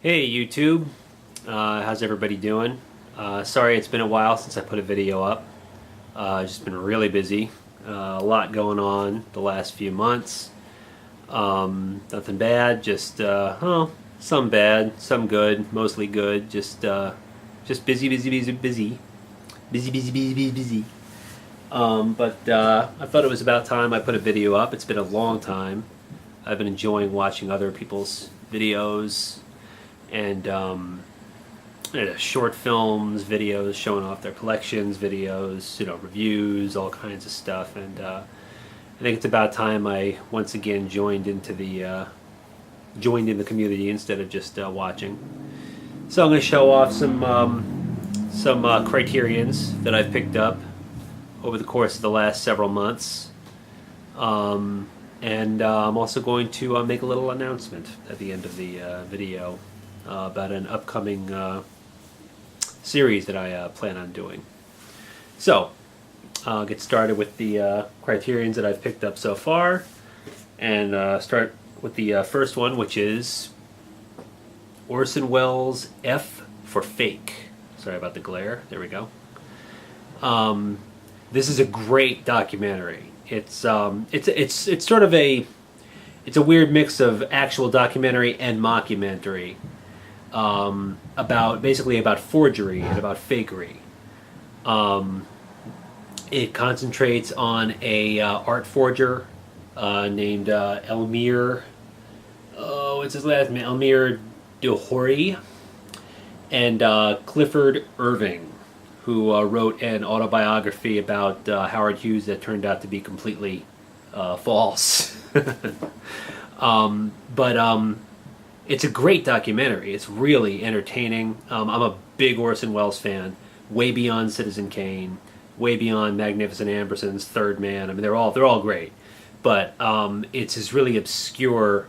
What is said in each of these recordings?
Hey YouTube, how's everybody doing? Sorry it's been a while since I put a video up. Just been really busy. A lot going on the last few months. Nothing bad, just some bad, some good, mostly good. Just busy, busy, busy, busy, busy, busy, busy, busy, busy. But I thought it was about time I put a video up. It's been a long time. I've been enjoying watching other people's videos and short films, videos showing off their collections, videos, reviews, all kinds of stuff. And I think it's about time I once again joined in the community instead of just watching. So I'm going to show off some Criterions that I've picked up over the course of the last several months. And I'm also going to make a little announcement at the end of the video about an upcoming series that I plan on doing. So, I'll get started with the Criterions that I've picked up so far, and start with the first one, which is Orson Welles' F for Fake. Sorry about the glare. There we go. This is a great documentary. It's sort of a weird mix of actual documentary and mockumentary, about forgery and about fakery. It concentrates on a art forger named Elmire. Oh, what's his last name? Elmire Dehori, and Clifford Irving, who wrote an autobiography about Howard Hughes that turned out to be completely false. But it's a great documentary. It's really entertaining. I'm a big Orson Welles fan, way beyond Citizen Kane, way beyond Magnificent Amberson's Third Man. I mean, they're all great, but it's his really obscure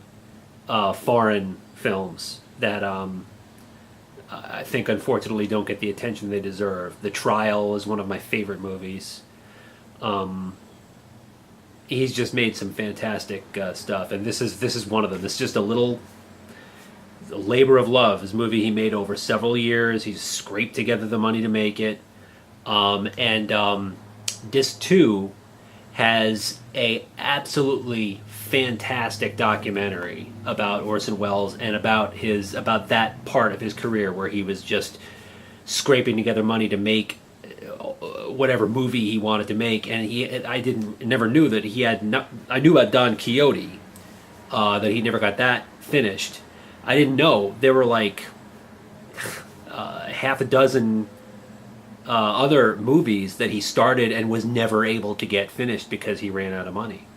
foreign films that I think unfortunately don't get the attention they deserve. The Trial is one of my favorite movies. He's just made some fantastic stuff, and this is one of them. It's just a labor of love. This movie he made over several years. He's scraped together the money to make it, and Disc 2 has a absolutely fantastic documentary about Orson Welles and about that part of his career where he was just scraping together money to make whatever movie he wanted to make. And I never knew that he had. I knew about Don Quixote, that he never got that finished. I didn't know there were like half a dozen other movies that he started and was never able to get finished because he ran out of money.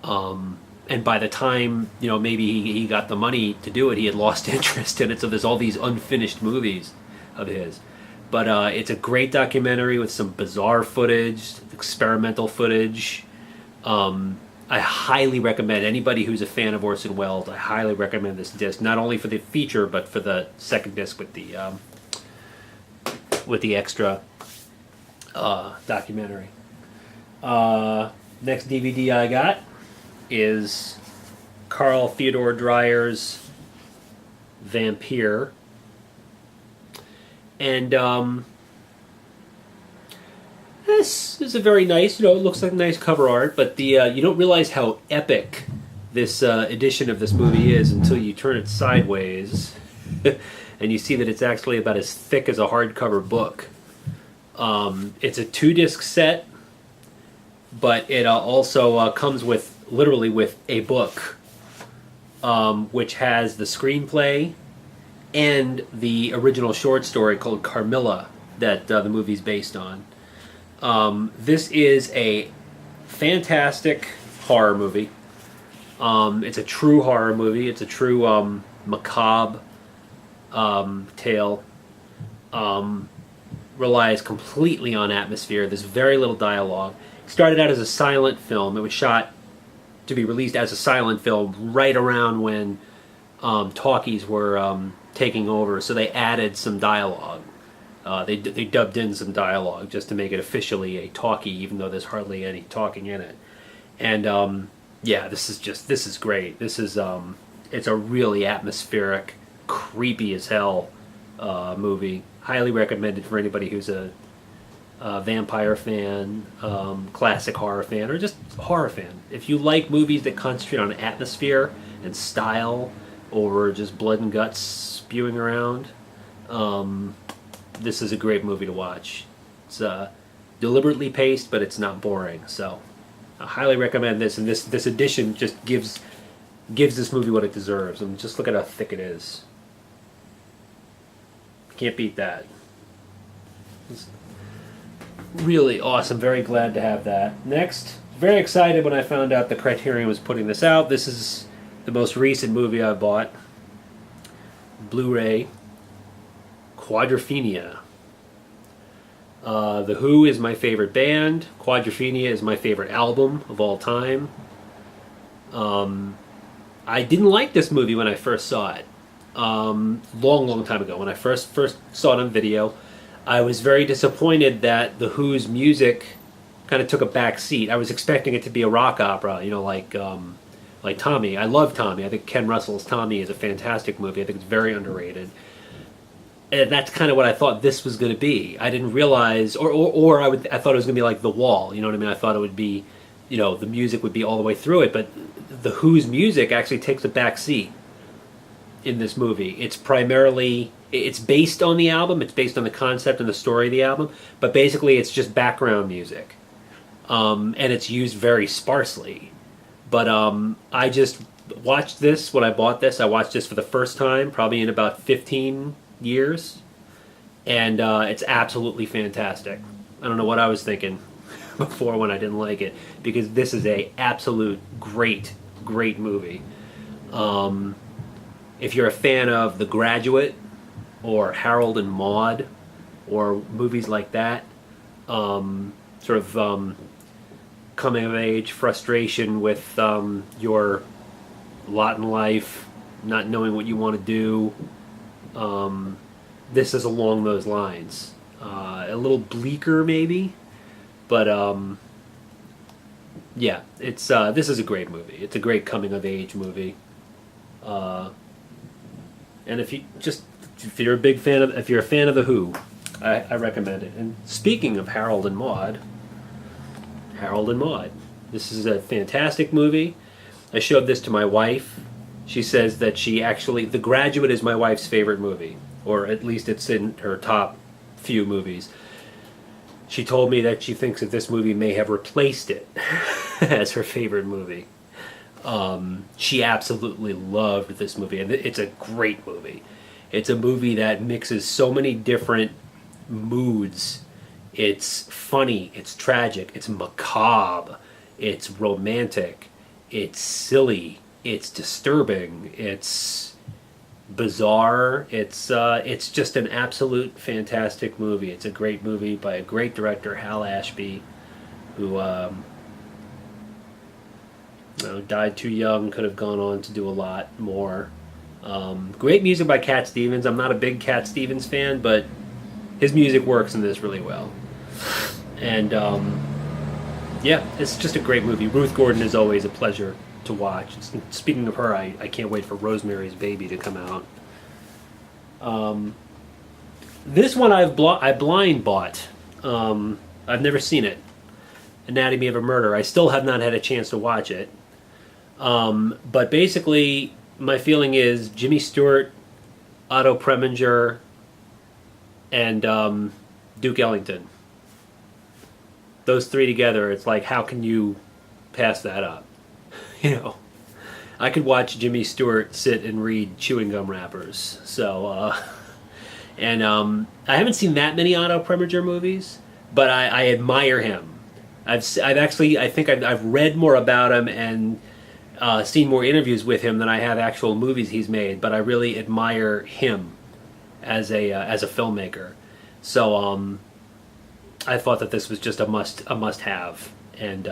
And by the time, maybe he got the money to do it, he had lost interest in it. So there's all these unfinished movies of his. But it's a great documentary with some bizarre footage, experimental footage. I highly recommend anybody who's a fan of Orson Welles. I highly recommend this disc, not only for the feature but for the second disc with the extra documentary. Next DVD I got is Carl Theodor Dreyer's Vampire, and this is a very nice, it looks like nice cover art, but the you don't realize how epic this edition of this movie is until you turn it sideways and you see that it's actually about as thick as a hardcover book. It's a 2-disc set, but it also comes literally with a book, which has the screenplay and the original short story called Carmilla that the movie's based on. This is a fantastic horror movie. It's a true horror movie. It's a true macabre tale. Relies completely on atmosphere. There's very little dialogue. It started out as a silent film. It was shot to be released as a silent film right around when talkies were taking over, so they added some dialogue. They dubbed in some dialogue just to make it officially a talkie, even though there's hardly any talking in it. And yeah, this is great. This is it's a really atmospheric creepy as hell movie. Highly recommended for anybody who's a vampire fan, classic horror fan, or just horror fan. If you like movies that concentrate on atmosphere and style over just blood and guts spewing around, this is a great movie to watch. It's deliberately paced, but it's not boring. So I highly recommend this, and this edition just gives this movie what it deserves. I mean, just look at how thick it is. Can't beat that. It's really awesome. Very glad to have that. Next, very excited when I found out the Criterion was putting this out. This is the most recent movie I bought. Blu-ray. Quadrophenia. The Who is my favorite band. Quadrophenia is my favorite album of all time. I didn't like this movie when I first saw it. Long time ago, when I first saw it on video, I was very disappointed that The Who's music kind of took a back seat. I was expecting it to be a rock opera, like Tommy. I love Tommy. I think Ken Russell's Tommy is a fantastic movie. I think it's very underrated. And that's kind of what I thought this was going to be. I didn't realize, or I thought it was going to be like The Wall. You know what I mean? I thought it would be, the music would be all the way through it. But The Who's music actually takes a back seat in this movie. It's based on the album. It's based on the concept and the story of the album. But basically, it's just background music, and it's used very sparsely. But I just watched this when I bought this. I watched this for the first time, probably in about 15 years, and it's absolutely fantastic. I don't know what I was thinking before when I didn't like it, because this is a absolute great movie. If you're a fan of The Graduate or Harold and Maude or movies like that, sort of coming of age frustration with your lot in life, not knowing what you want to do, this is along those lines. A little bleaker maybe, but yeah, it's this is a great movie. It's a great coming of age movie. And if you're a fan of The Who, I recommend it. And speaking of Harold and Maude, this is a fantastic movie. I showed this to my wife. She says that The Graduate is my wife's favorite movie, or at least it's in her top few movies. She told me that she thinks that this movie may have replaced it as her favorite movie. She absolutely loved this movie, and it's a great movie. It's a movie that mixes so many different moods. It's funny, it's tragic, it's macabre, it's romantic, it's silly, it's disturbing, it's bizarre. It's just an absolute fantastic movie. It's a great movie by a great director, Hal Ashby, who died too young, could have gone on to do a lot more. Great music by Cat Stevens. I'm not a big Cat Stevens fan, but his music works in this really well. And yeah, it's just a great movie. Ruth Gordon is always a pleasure to watch. Speaking of her, I can't wait for Rosemary's Baby to come out. This one I blind bought. I've never seen it. Anatomy of a Murder. I still have not had a chance to watch it. But basically, my feeling is Jimmy Stewart, Otto Preminger, and Duke Ellington. Those three together, it's like, how can you pass that up? I could watch Jimmy Stewart sit and read chewing gum wrappers. So, and I haven't seen that many Otto Preminger movies, but I admire him. I think I've read more about him and seen more interviews with him than I have actual movies he's made. But I really admire him as a filmmaker. So I thought that this was just a must have, and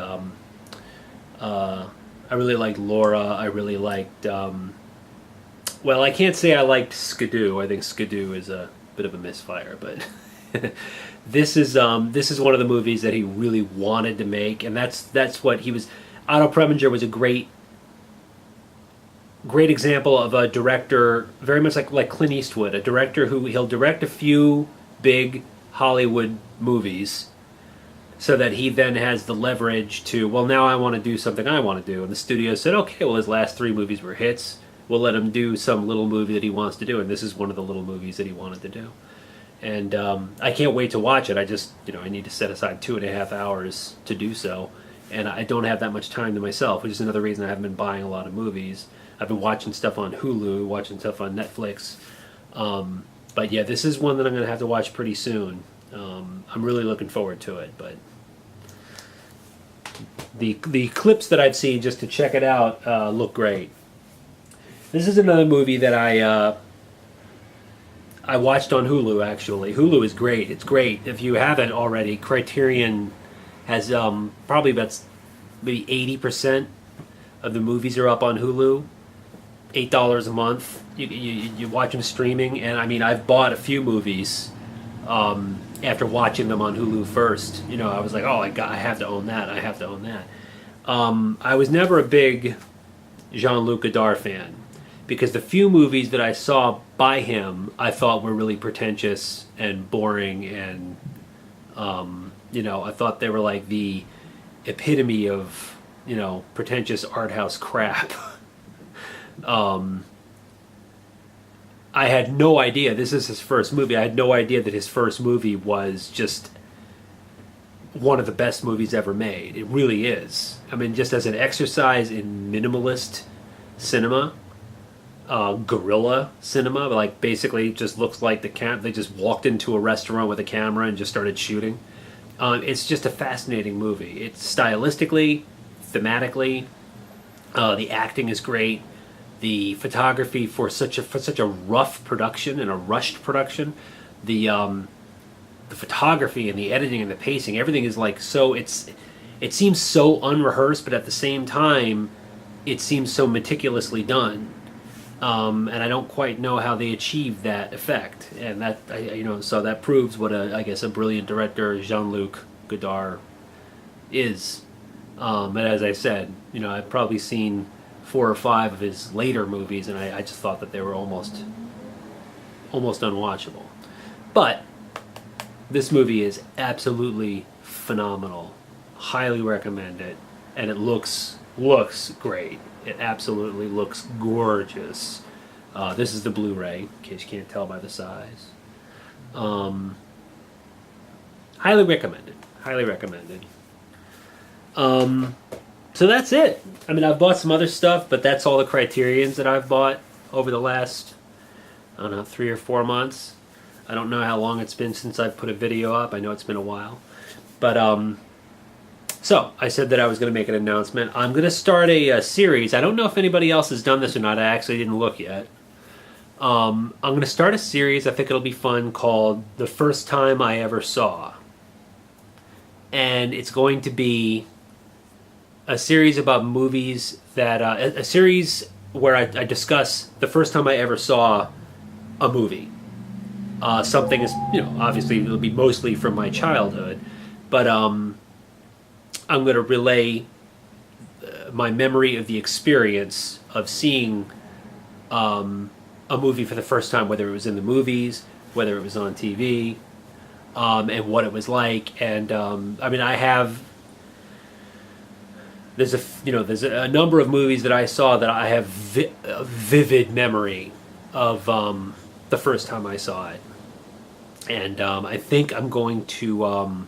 I really liked Laura. I really liked. Well, I can't say I liked Skidoo. I think Skidoo is a bit of a misfire, but this is one of the movies that he really wanted to make, and that's what he was. Otto Preminger was a great great example of a director, very much like Clint Eastwood, a director who he'll direct a few big Hollywood movies so that he then has the leverage to, well, now I want to do something I want to do. And the studio said, okay, well, his last 3 movies were hits. We'll let him do some little movie that he wants to do, and this is one of the little movies that he wanted to do. And I can't wait to watch it. I just, I need to set aside 2.5 hours to do so. And I don't have that much time to myself, which is another reason I haven't been buying a lot of movies. I've been watching stuff on Hulu, watching stuff on Netflix. But yeah, this is one that I'm going to have to watch pretty soon. I'm really looking forward to it. But the clips that I've seen just to check it out look great. This is another movie that I watched on Hulu, actually. Hulu is great. It's great. If you haven't already, Criterion has probably about maybe 80% of the movies are up on Hulu. $8 a month. You watch them streaming, and I mean, I've bought a few movies after watching them on Hulu first. I was like, oh, I have to own that. I have to own that. I was never a big Jean-Luc Godard fan, because the few movies that I saw by him I thought were really pretentious and boring, and I thought they were like the epitome of pretentious art house crap. I had no idea, this is his first movie, I had no idea that his first movie was just one of the best movies ever made. It really is. I mean, just as an exercise in minimalist cinema, guerrilla cinema, like basically just looks like they just walked into a restaurant with a camera and just started shooting. It's just a fascinating movie. It's stylistically, thematically, the acting is great. The photography for such a rough production and a rushed production, the photography and the editing and the pacing, everything is like so. It seems so unrehearsed, but at the same time, it seems so meticulously done. And I don't quite know how they achieved that effect, and that so that proves what I guess a brilliant director Jean-Luc Godard is. And as I said, I've probably seen 4 or 5 of his later movies, and I just thought that they were almost unwatchable. But this movie is absolutely phenomenal. Highly recommend it, and it looks great. It absolutely looks gorgeous. This is the Blu-ray, in case you can't tell by the size. Highly recommended. Highly recommended. So that's it. I mean, I've bought some other stuff, but that's all the Criterions that I've bought over the last, 3 or 4 months. I don't know how long it's been since I've put a video up. I know it's been a while. But, so, I said that I was going to make an announcement. I'm going to start a series. I don't know if anybody else has done this or not. I actually didn't look yet. I'm going to start a series, I think it'll be fun, called The First Time I Ever Saw. And it's going to be a series about movies that... a series where I discuss the first time I ever saw a movie. Something is, obviously it'll be mostly from my childhood. But, I'm going to relay my memory of the experience of seeing a movie for the first time, whether it was in the movies, whether it was on TV, and what it was like. And I mean, there's a number of movies that I saw that I have a vivid memory of the first time I saw it. And I think I'm going to...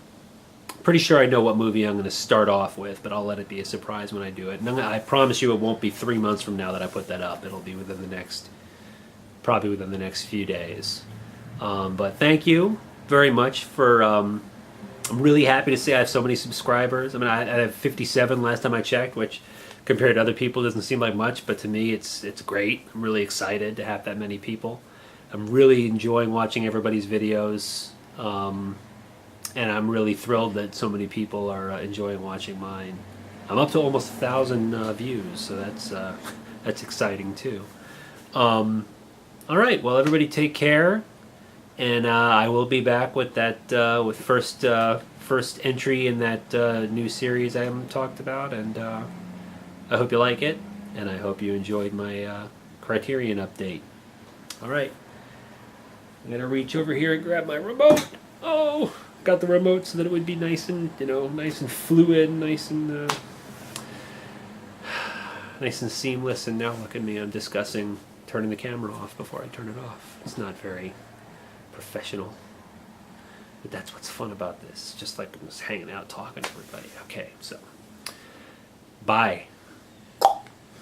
pretty sure I know what movie I'm going to start off with, but I'll let it be a surprise when I do it. And I promise you it won't be 3 months from now that I put that up. It'll be probably within the next few days. But thank you very much for... I'm really happy to say I have so many subscribers. I mean, I have 57 last time I checked, which compared to other people doesn't seem like much, but to me it's great. I'm really excited to have that many people. I'm really enjoying watching everybody's videos. And I'm really thrilled that so many people are enjoying watching mine. I'm up to almost 1,000 views, so that's exciting too. All right, well, everybody take care, and I will be back with that with first entry in that new series I haven't talked about, and I hope you like it. and I hope you enjoyed my Criterion update. All right, I'm gonna reach over here and grab my remote. Oh, got the remote so that it would be nice and nice and fluid, nice and nice and seamless. And now look at me, I'm discussing turning the camera off before I turn it off. It's not very professional. But that's what's fun about this. Just like I'm just hanging out talking to everybody. Okay, so bye.